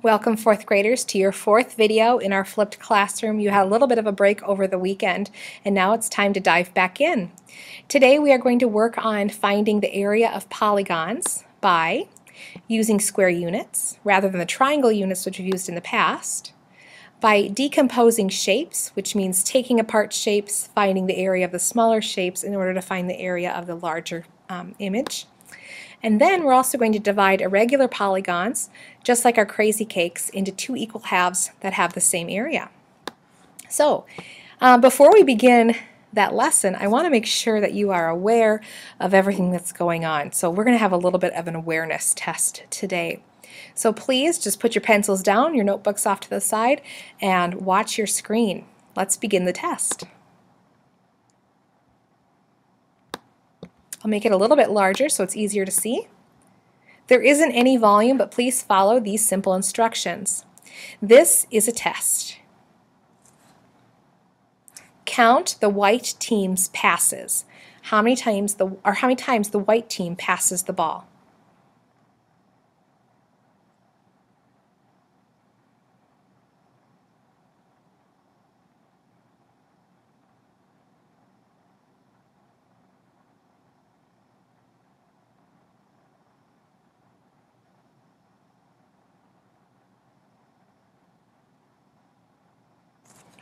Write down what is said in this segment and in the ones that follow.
Welcome fourth graders to your fourth video in our flipped classroom. You had a little bit of a break over the weekend and now it's time to dive back in. Today we are going to work on finding the area of polygons by using square units rather than the triangle units which we've used in the past, by decomposing shapes, which means taking apart shapes, finding the area of the smaller shapes in order to find the area of the larger image. And then we're also going to divide irregular polygons, just like our crazy cakes, into two equal halves that have the same area. So, before we begin that lesson, I want to make sure that you are aware of everything that's going on. So we're going to have a little bit of an awareness test today. So please just put your pencils down, your notebooks off to the side, and watch your screen. Let's begin the test. I'll make it a little bit larger so it's easier to see. There isn't any volume, but please follow these simple instructions. This is a test. Count the white team's passes. How many times the white team passes the ball?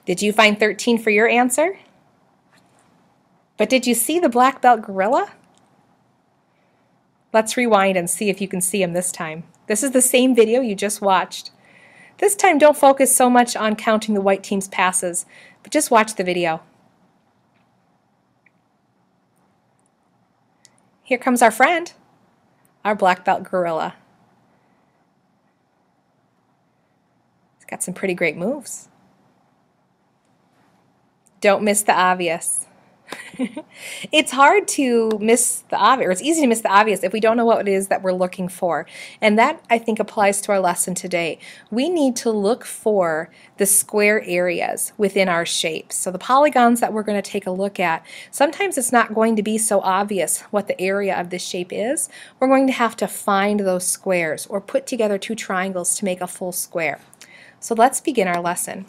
Did you find 13 for your answer? But did you see the black belt gorilla? Let's rewind and see if you can see him this time. This is the same video you just watched. This time don't focus so much on counting the white team's passes, but just watch the video. Here comes our friend, our black belt gorilla. He's got some pretty great moves. Don't miss the obvious. It's hard to miss the obvious, or it's easy to miss the obvious if we don't know what it is that we're looking for. And that, I think, applies to our lesson today. We need to look for the square areas within our shapes. So the polygons that we're going to take a look at, sometimes it's not going to be so obvious what the area of this shape is. We're going to have to find those squares or put together two triangles to make a full square. So let's begin our lesson.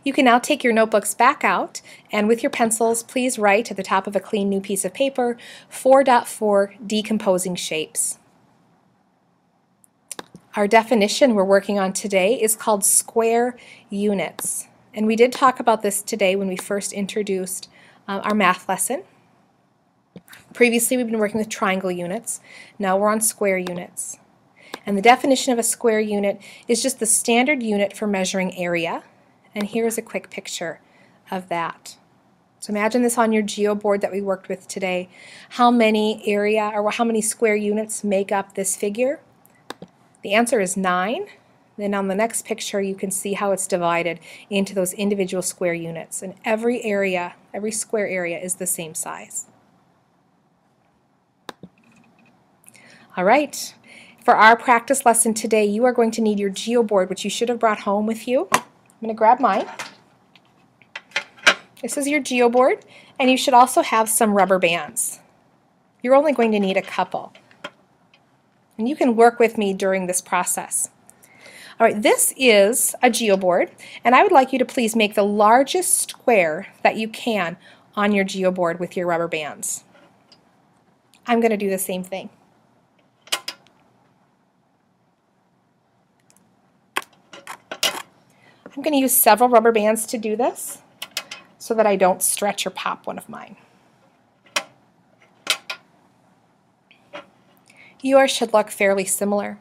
You can now take your notebooks back out, and with your pencils, please write at the top of a clean new piece of paper 4.4 decomposing shapes. Our definition we're working on today is called square units. And we did talk about this today when we first introduced our math lesson. Previously we've been working with triangle units. Now we're on square units. And the definition of a square unit is just the standard unit for measuring area. And here's a quick picture of that. So imagine this on your geoboard that we worked with today. How many area or how many square units make up this figure? The answer is 9. Then on the next picture you can see how it's divided into those individual square units. And every area, every square area is the same size. All right. For our practice lesson today, you are going to need your geoboard, which you should have brought home with you. I'm going to grab mine. This is your geoboard, and you should also have some rubber bands. You're only going to need a couple. And you can work with me during this process. All right, this is a geoboard, and I would like you to please make the largest square that you can on your geoboard with your rubber bands. I'm going to do the same thing. I'm going to use several rubber bands to do this so that I don't stretch or pop one of mine. Yours should look fairly similar.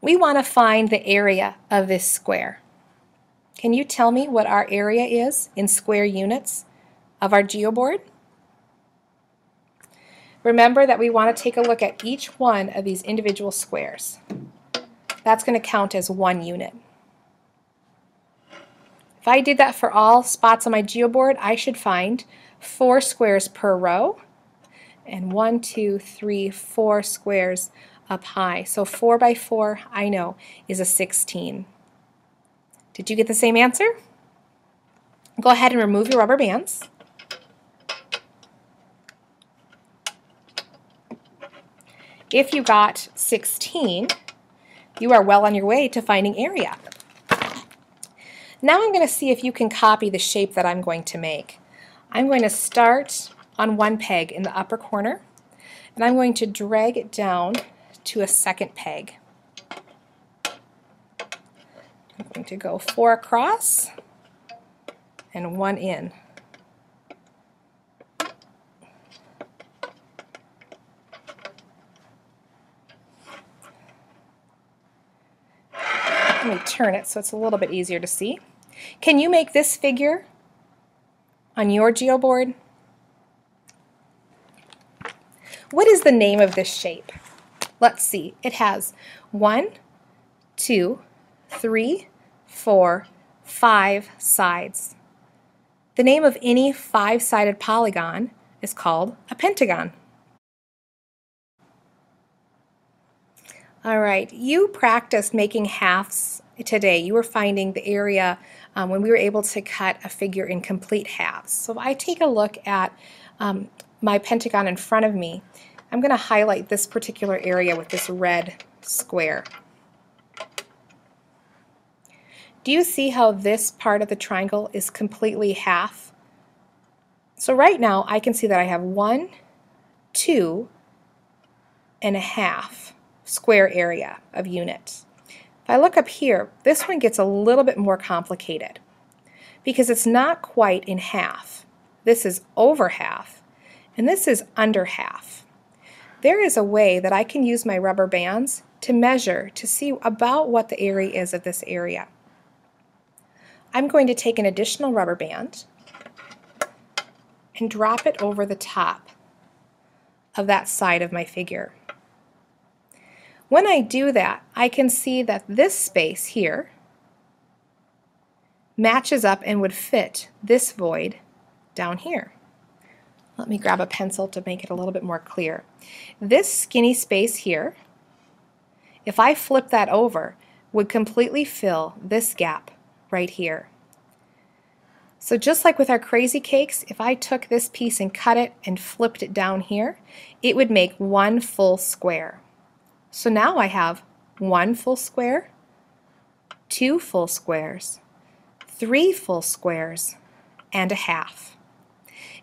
We want to find the area of this square. Can you tell me what our area is in square units of our geoboard? Remember that we want to take a look at each one of these individual squares. That's going to count as one unit. If I did that for all spots on my geoboard, I should find 4 squares per row, and 1, 2, 3, 4 squares up high. So 4 by 4, I know, is a 16. Did you get the same answer? Go ahead and remove your rubber bands. If you got 16, you are well on your way to finding area. Now I'm going to see if you can copy the shape that I'm going to make. I'm going to start on one peg in the upper corner, and I'm going to drag it down to a second peg. I'm going to go 4 across and 1 in. Let me turn it so it's a little bit easier to see. Can you make this figure on your geoboard? What is the name of this shape? Let's see. It has 1, 2, 3, 4, 5 sides. The name of any 5-sided polygon is called a pentagon. All right, you practiced making halves today. You were finding the area when we were able to cut a figure in complete halves. So if I take a look at my pentagon in front of me, I'm going to highlight this particular area with this red square. Do you see how this part of the triangle is completely half? So right now I can see that I have 1, 2 and a half square area of units. If I look up here, this one gets a little bit more complicated because it's not quite in half. This is over half and this is under half. There is a way that I can use my rubber bands to measure to see about what the area is of this area. I'm going to take an additional rubber band and drop it over the top of that side of my figure. When I do that, I can see that this space here matches up and would fit this void down here. Let me grab a pencil to make it a little bit more clear. This skinny space here, if I flip that over, would completely fill this gap right here. So just like with our crazy cakes, if I took this piece and cut it and flipped it down here, it would make one full square. So now I have 1 full square, 2 full squares, 3 full squares, and a half.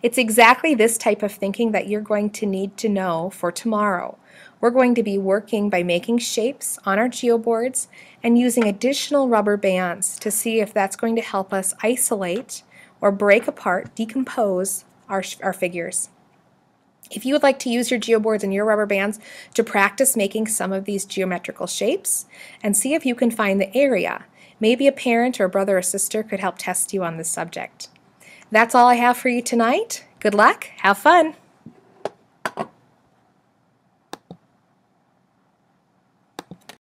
It's exactly this type of thinking that you're going to need to know for tomorrow. We're going to be working by making shapes on our geoboards and using additional rubber bands to see if that's going to help us isolate or break apart, decompose our figures. If you would like to use your geoboards and your rubber bands to practice making some of these geometrical shapes and see if you can find the area, maybe a parent or brother or sister could help test you on this subject. That's all I have for you tonight. Good luck. Have fun.